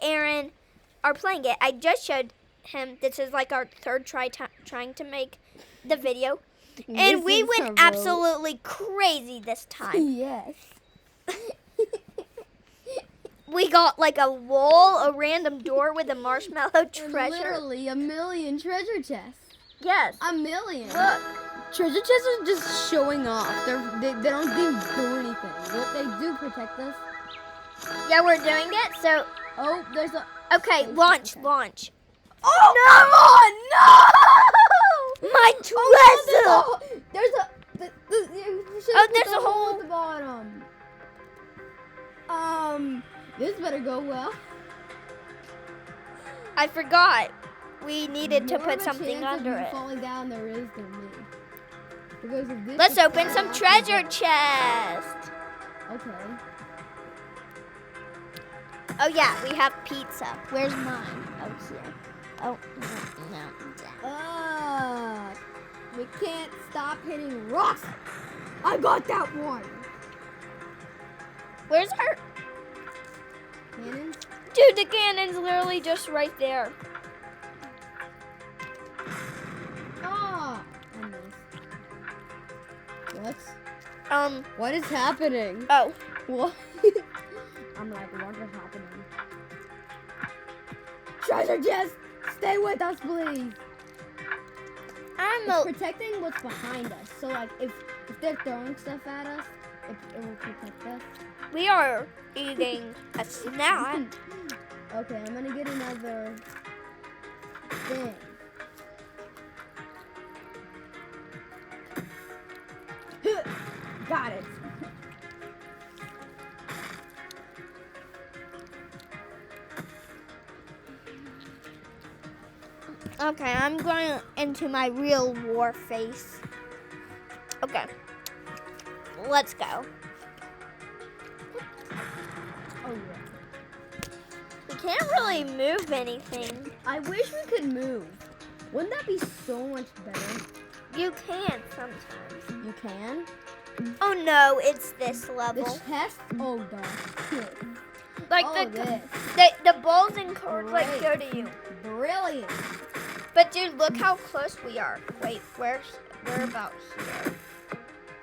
Aaron are playing it. I just showed him. This is like our third try trying to make the video. And we went absolutely crazy this time. Yes. We got like a wall, a random door with a marshmallow treasure. Literally a million treasure chests. Yes. A million. Look. Treasure chests are just showing off. They don't even do anything. They do protect us. Yeah, we're doing it. So. Oh, there's a. Okay, launch. Oh, no! Come on, no! My treasure! Oh, there's a hole at the bottom. This better go well. I forgot. We needed to More put of a something chance of under you it. falling down there is than me. Because if this Let's is open falling some off, treasure chest. Okay. Oh yeah, we have pizza. Where's mine? Oh, here. Oh, no. We can't stop hitting rocks. I got that one. Where's our... Cannons? Dude, the cannon's literally just right there. Ah! I missed. What is happening? Oh. What? I'm like, what is happening? Treasure chest! Stay with us, please! It's protecting what's behind us. So, like, if they're throwing stuff at us, it will protect us. We are eating a snack. Okay, I'm gonna get another thing. Got it. Okay, I'm going into my real war face. Okay. Let's go. Oh, yeah. We can't really move anything. I wish we could move. Wouldn't that be so much better? You can sometimes. You can? Oh no, it's this level. The chest? Oh, gosh. Like this. the balls and cards like go to you. Brilliant. But dude, look how close we are. Wait, we're about here.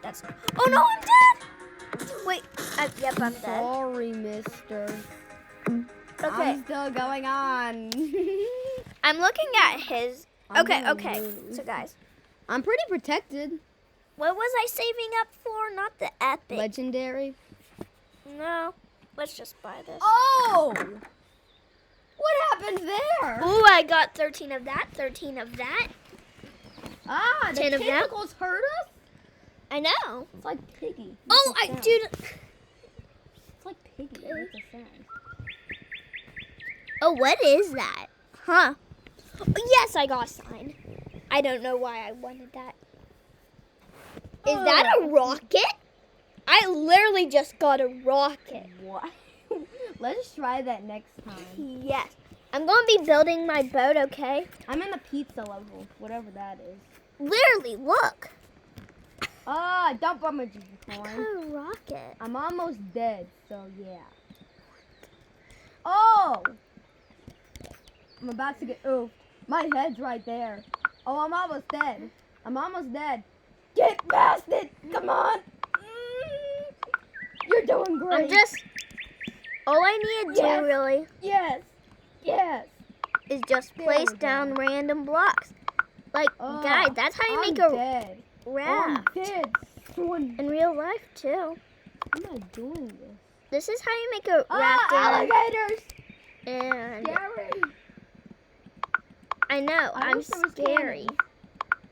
That's. Oh no, I'm dead. Wait. Yep, I'm dead. Sorry, mister. Okay. I'm still going on. I'm looking at his. Okay. So guys, I'm pretty protected. what was I saving up for? Not the epic. Legendary. No. Let's just buy this. Oh! What happened there? Ooh, I got 13 of that, 13 of that. Ah, the 10 of that. tentacles hurt us? I know. It's like Piggy. Oh, dude. It's like Piggy. It's a sound. Oh, what is that? Huh. Yes, I got a sign. I don't know why I wanted that. Is that a rocket? I literally just got a rocket. What? Let's try that next time. Yes. I'm going to be building my boat, okay? I'm in the pizza level, whatever that is. Literally, look. Ah, don't bump my I got unicorn. a rocket. I'm almost dead, so yeah. Oh! I'm about to get oofed. My head's right there. Oh, I'm almost dead. I'm almost dead. Get past it! Come on! You're doing great. I'm just... All I need to Yes. do, really, Yes. Yes. is just There place we go. down random blocks. Like, Oh, guys, that's how you I'm make a dead. raft. I'm dead. Someone, In real life, too. I'm not doing this. This is how you make a raft. Alligators! And Scary. I know, I I'm wish there was scary. cannons.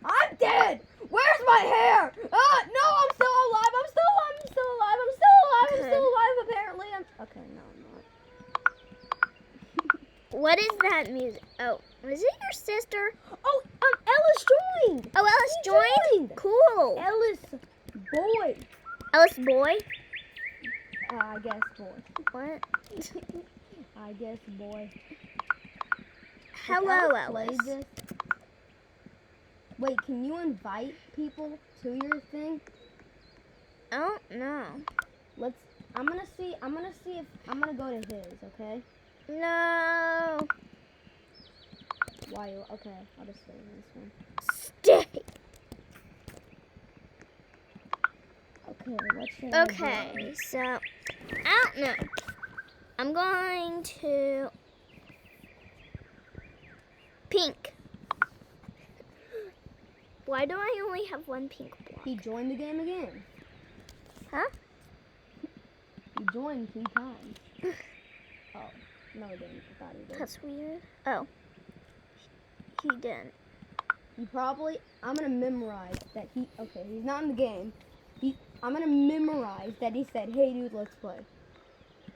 I'm dead. Where's my hair? Ah, no, I'm still alive. I'm still alive. I'm still alive. I'm still alive. I'm still alive. Apparently, Okay, no, I'm not. What is that music? Oh, is it your sister? Oh, Ellis joined. Oh, Ellis He joined? joined. Cool. Ellis, boy. Ellis boy? I guess boy. What? I guess boy. Hello, Ellis played Ellis. this? Wait, can you invite people to your thing? I don't know. I'm gonna see if I'm gonna go to his, okay? No. Why? Okay, I'll just stay in this one. Stay. Okay, what should I do? Okay, so I don't know. I'm going to pink. Why do I only have one pink block? He joined the game again. Huh? He joined 3 times. Oh, no, he didn't. I thought he did. That's weird. Oh. He didn't. He probably. I'm gonna memorize that he. Okay, he's not in the game. I'm gonna memorize that he said, "Hey, dude, let's play."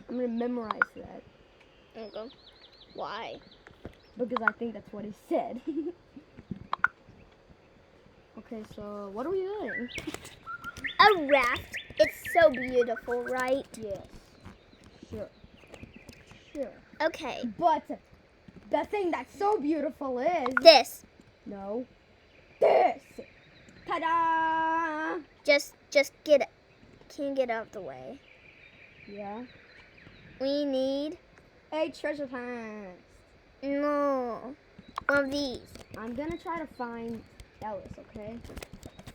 I'm gonna memorize that Okay. Why? because I think that's what he said. Okay, so what are we doing? A raft. It's so beautiful, right? Yes. Sure. Sure. Okay. But the thing that's so beautiful is This. no. This. Ta-da! Just get it. Can you get out of the way? Yeah. We need A treasure hunt. no one of these. I'm gonna try to find Ellis, okay?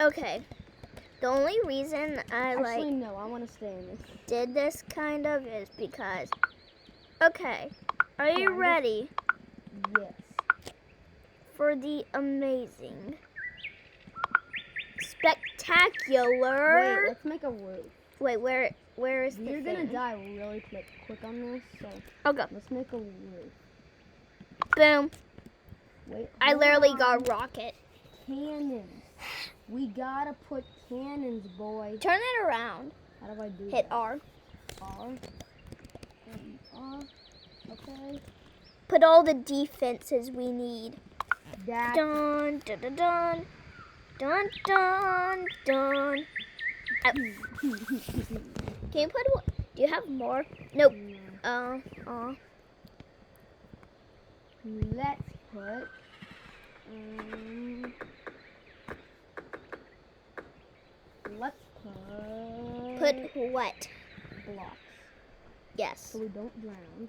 Okay. The only reason I Actually, no. I want to stay in this. did this kind of is because. Okay. Are you Yeah, ready Yes. for the amazing, spectacular? Wait, let's make a roof. Wait, where is the You're gonna thing? die really quick on this, so Okay. let's make a roof. Boom. Wait. I hold literally on. got a rocket. Cannons. We gotta put cannons, boy. Turn it around. How do I do Hit that? R. R. And R. Okay. Put all the defenses we need. That. Dun dun dun dun. Dun dun dun. Can you put what? Do you have more? Nope. Let's put. Let's Put what? blocks Yes. so we don't drown.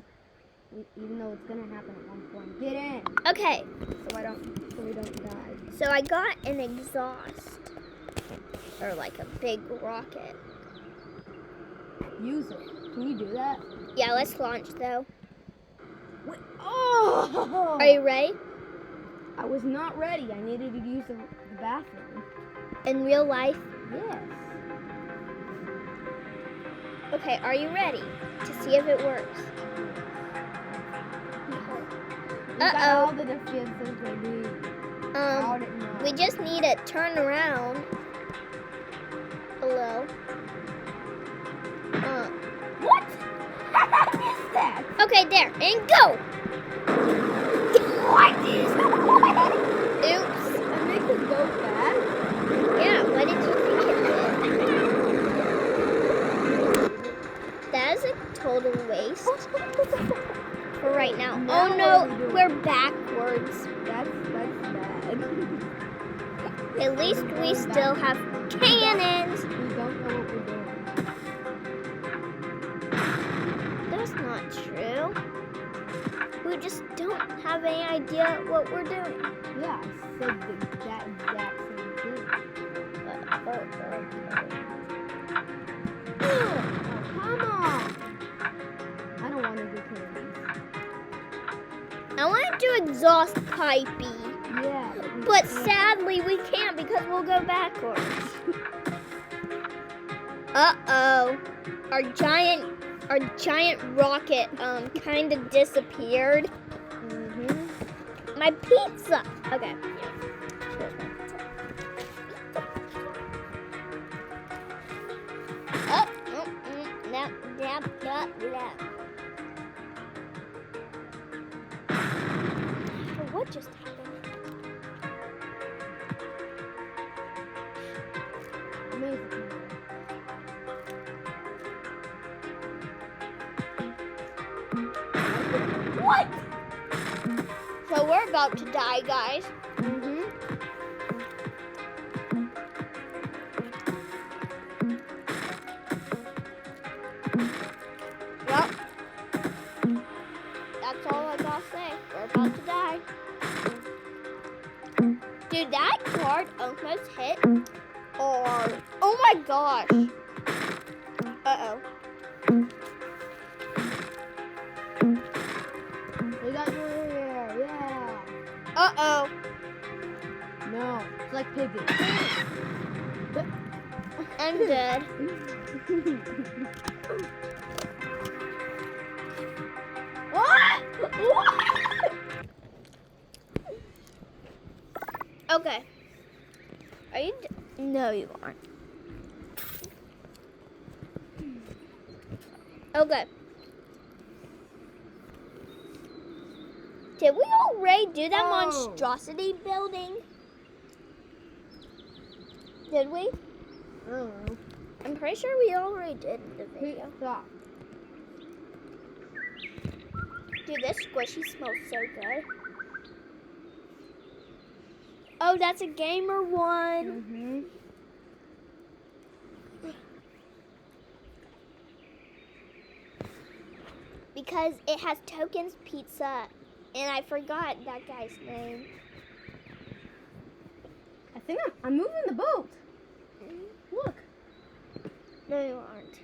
Even though it's gonna happen at one point. Get in, Okay. so we don't die. So I got an exhaust, or like a big rocket. Use it. Can you do that? Yeah. Let's launch though. Wait. Oh! Are you ready? I was not ready. I needed to use the bathroom. In real life. Yes. Okay. Are you ready to see if it works? We got Uh-oh. all the defenses we need. We just need to turn around a little. What? I missed that. Okay, there, and go. What is that? Oops. That makes it go fast. Yeah, what did you think it did? That is a total waste for right now. Now Oh what no, are we doing? we're backwards. That's bad. At least we still have cannons. We don't know what we're doing. That's not true. We just don't have any idea what we're doing. Yeah, I said that exact same thing. Oh, come on. I don't want to do cannons. I want to do exhaust pipey, Yeah. but sadly we can't because we'll go backwards. Uh-oh. Our giant rocket kind of disappeared. Mm-hmm. My pizza. Okay. What just happened? Amazing. What? So we're about to die, guys. Mm-hmm. Well, I'll say. We're about to die. Dude, that card almost hit. Or, oh my gosh. Uh-oh. We got you here, yeah. Uh-oh. No, it's like Piggy. I'm dead. What? Okay. Are you no, you aren't. Okay. Did we already do that monstrosity building? Did we? I don't know. I'm pretty sure we already did the video. Stop. Dude, this squishy smells so good. Oh, that's a gamer one. Mm-hmm. Because it has Tokens Pizza, and I forgot that guy's name. I think I'm moving the boat. Look. No, you aren't.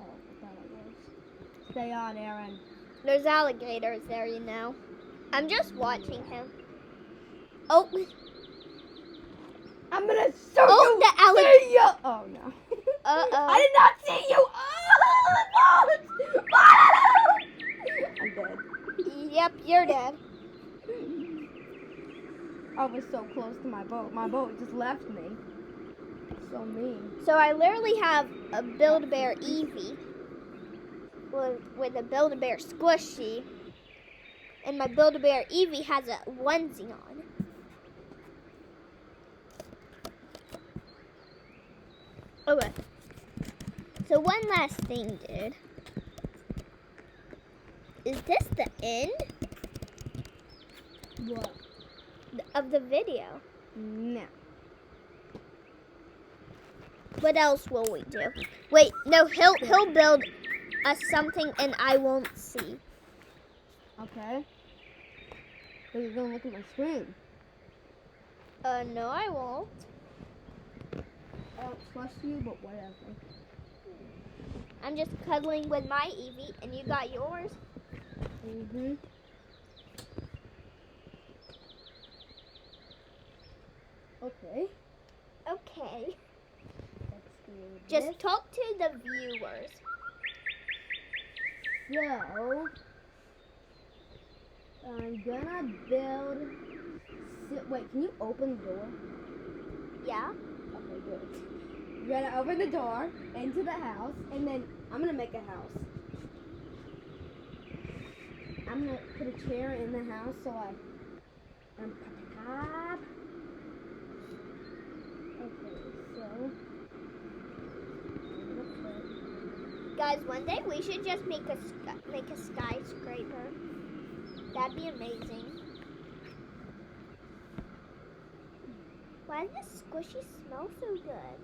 Oh, I thought I was. Stay on, Aaron. There's alligators there, you know. I'm just watching him. Oh. I'm gonna show Oh, you. the alligator. See ya. Oh no. Uh-oh. I did not see you. Oh, I'm dead. Yep, you're dead. I was so close to my boat. My boat just left me. So mean. So I literally have a Build-A-Bear Eevee with a Build-A-Bear Squishy, and my Build-A-Bear Eevee has a onesie on. Okay. So one last thing, dude. Is this the end What? of the video? No. What else will we do? Wait, no, he'll build us something and I won't see. Okay. So you're gonna look at my screen. No, I won't. I don't trust you, but whatever. I'm just cuddling with my Eevee, and you got yours. Mm-hmm. Okay. Okay. Let's do Just this. talk to the viewers. So, I'm gonna build. Wait, can you open the door? Yeah? Okay, good. You're gonna open the door into the house, and then I'm gonna make a house. I'm gonna put a chair in the house so I. Okay, so. I'm gonna put. Guys, one day we should just make a skyscraper. That'd be amazing. Why does this squishy smell so good?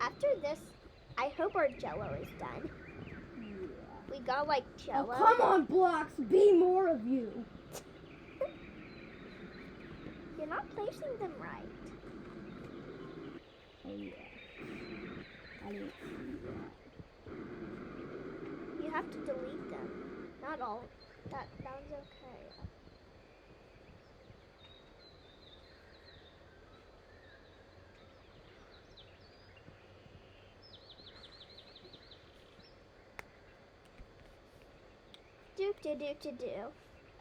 After this, I hope our Jello is done. Yeah. We got like Oh, Jello. come on, blocks! Be more of you! You're not placing them right. Oh, yeah. I didn't see that. You have to delete them. Not all. That was okay. Do.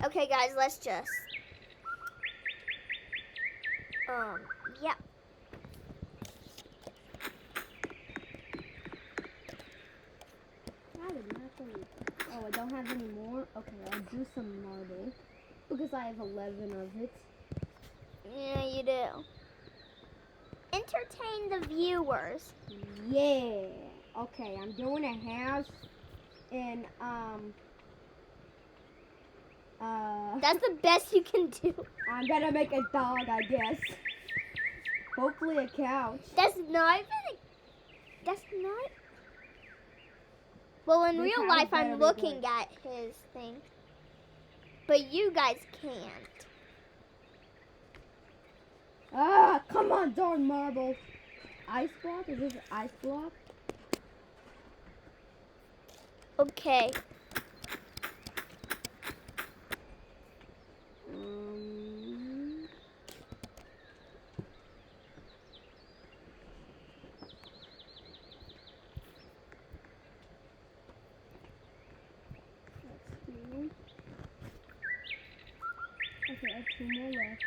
Okay, guys, let's just. Yeah. I did not believe that. Oh, I don't have any more? Okay, I'll do some marble. Because I have 11 of it. Yeah, you do. Entertain the viewers. Yeah. Okay, I'm doing a house. And, That's the best you can do. I'm gonna make a dog, I guess. Hopefully a couch. That's not even. That's not. Well, in This real house life, better I'm be looking good. at his thing. But you guys can't. Ah, come on, darn marble. Ice block? Is this ice block? Okay. Let's see. Okay, I have 2 more left.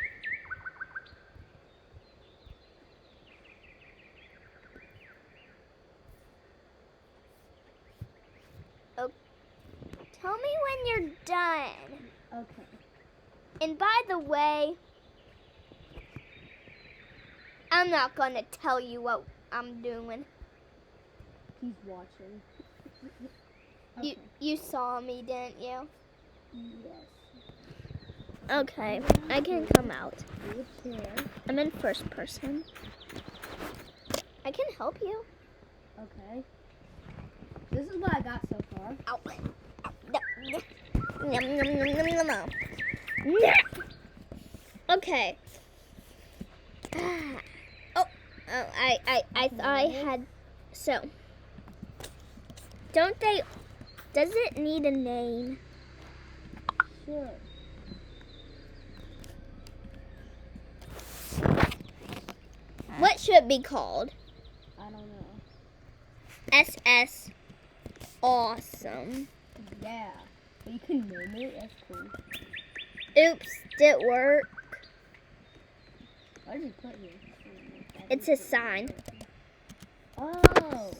Tell me when you're done. Okay. And by the way, I'm not gonna tell you what I'm doing. He's watching. You you saw me, didn't you? Yes. Okay, I can come out. Do a chair. I'm in first person. I can help you. Okay. This is what I got so far. Ow. Ow. Nom, nom, nom, nom, nom, nom. Nyah. Okay. Oh, I thought I had. So, don't they? Does it need a name? Sure. What should it be called? I don't know. SS Awesome. Yeah. But you can name it. That's cool. Oops, did it work? What did you put here? It's a sign. Oh.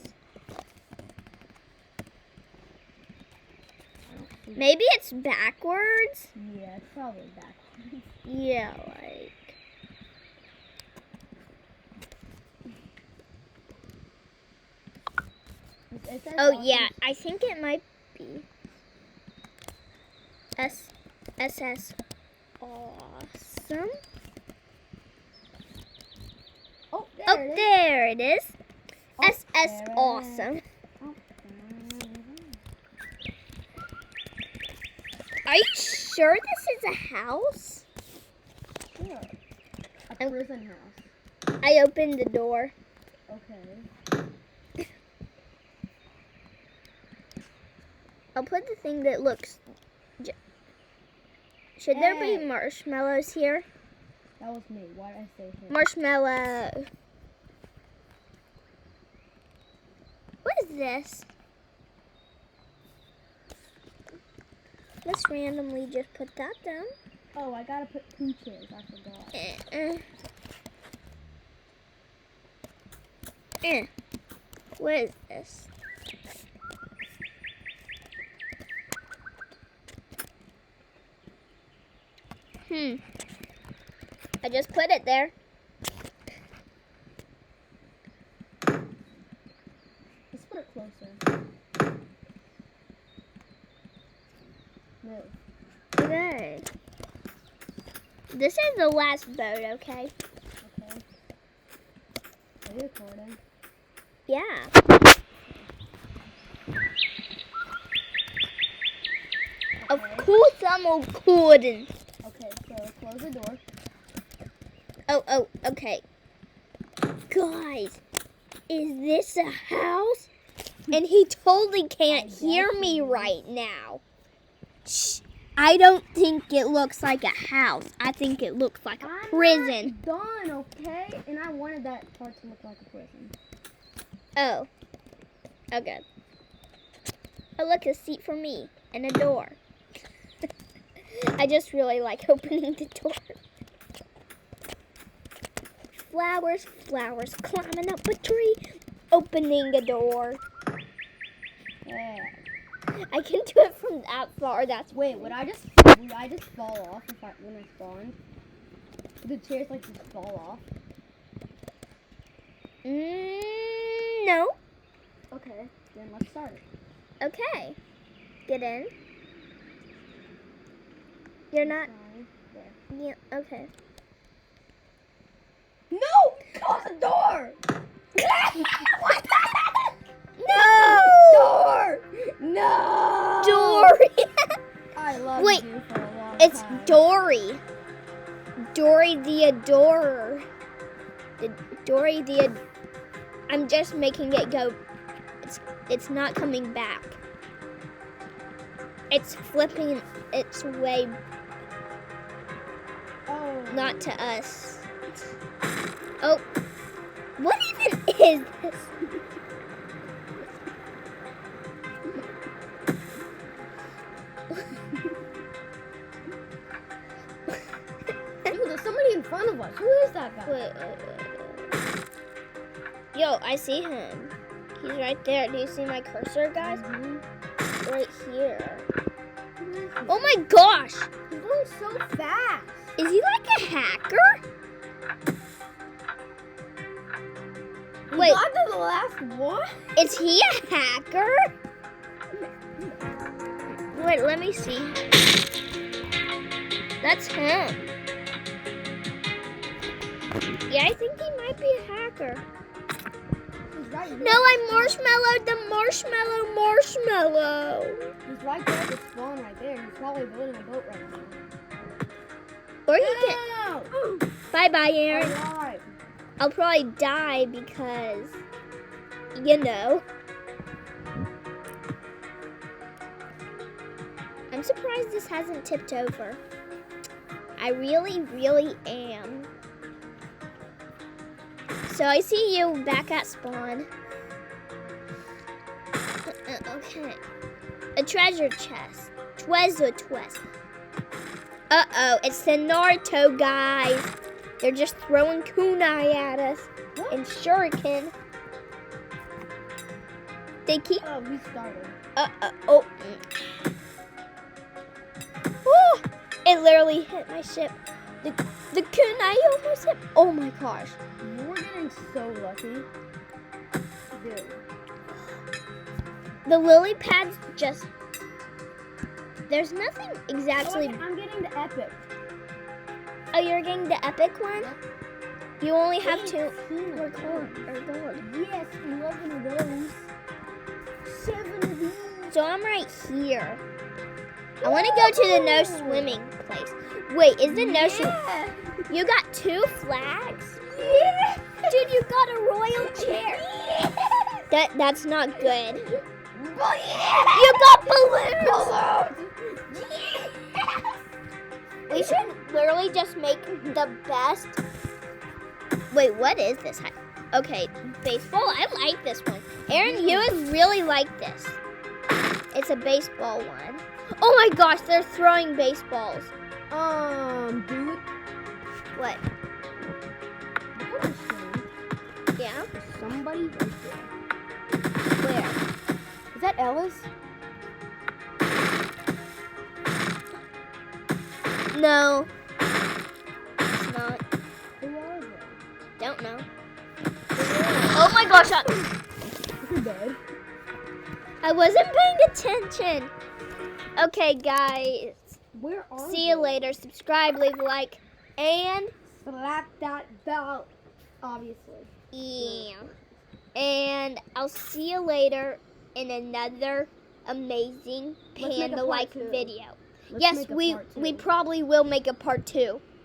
Maybe it's backwards? Yeah, it's probably backwards. Yeah, like. It says Oh, awesome. yeah, I think it might be. SS Awesome. Oh, there Oh, it is. there it is. Oh, SS there it is. Awesome. Oh, Are you sure this is a house? sure. A prison house. I opened the door. Okay. I'll put the thing that looks. Should there be Hey. marshmallows here? That was me. Why did I say him? Marshmallow. What is this? Let's randomly just put that down. Oh, I gotta put 2 chairs. I forgot. What is this? I just put it there. Let's put it closer. Move. Okay. This is the last boat, okay? Okay. Are you recording? Yeah. Of Okay. course I'm recording. Okay, so close the door. Oh, okay. Guys, is this a house? And he totally can't I hear guess me it is. right now. Shh. I don't think it looks like a house. I think it looks like a I'm prison. not done, okay? And I wanted that part to look like a prison. Oh. Okay. Oh, look, a seat for me and a door. I just really like opening the door. Flowers, flowers, climbing up a tree, opening a door. Yeah. I can do it from that far. That's Wait, would I just fall off when I spawned? Would the chairs like just fall off? No. Okay, then let's start it. Okay. Get in. You're not. There. Yeah. Okay. No! Close the door! No! Door! No! Dory. I love Wait, you for a long It's time. Dory. Dory the Adorer. Dory the I'm just making it go. It's not coming back. It's flipping its way Oh. not to us. Oh. What even is this? Dude, there's somebody in front of us. Who is that guy? Wait. Yo, I see him. He's right there. Do you see my cursor, guys? Right here. Oh my gosh! He's going so fast. Is he like a hacker? Wait, Got to the last one? is he a hacker? Wait, let me see. That's him. Yeah, I think he might be a hacker. He's right here. No, I marshmallowed the marshmallow. He's right there at the spawn right there. He's probably building a boat right now. Or he can. No! Bye-bye, Aaron. Alive. I'll probably die because, you know. I'm surprised this hasn't tipped over. I really, really am. So I see you back at spawn. Okay. A treasure chest. Treasure chest. Uh-oh, it's the Naruto guys. They're just throwing kunai at us. What? And shuriken. They keep... Oh, we started. Oh. Oh, it literally hit my ship. The kunai almost hit... Oh my gosh. We're getting so lucky. Dude. The lily pads just... There's nothing exactly... Oh, I'm getting the epic. Oh, you're getting the epic one? You only have 2 more gold. Yes, 11 of those. 7 of these. So I'm right here. I want to go to the no swimming place. Wait, is the no swim? Yeah. You got 2 flags? Yeah. Dude, you got a royal chair. Yeah. That's not good. Yeah. You got balloons. Balloons. We should literally just make the best. Wait, what is this? Okay, baseball. I like this one. Aaron, you would really like this. It's a baseball one. Oh my gosh, they're throwing baseballs. Dude. What? Look at this thing. Yeah? There's somebody right there. Where? Is that Ellis? No. It's not. Who are they? Don't know. Oh my gosh. You're dead. I wasn't paying attention. Okay, guys. Where are See you later. Subscribe, leave a like, and Slap that bell. Obviously. yeah. And I'll see you later in another amazing Let's make a panda-like part 2. video. Let's Yes, make a we part 2. we probably will make a part 2.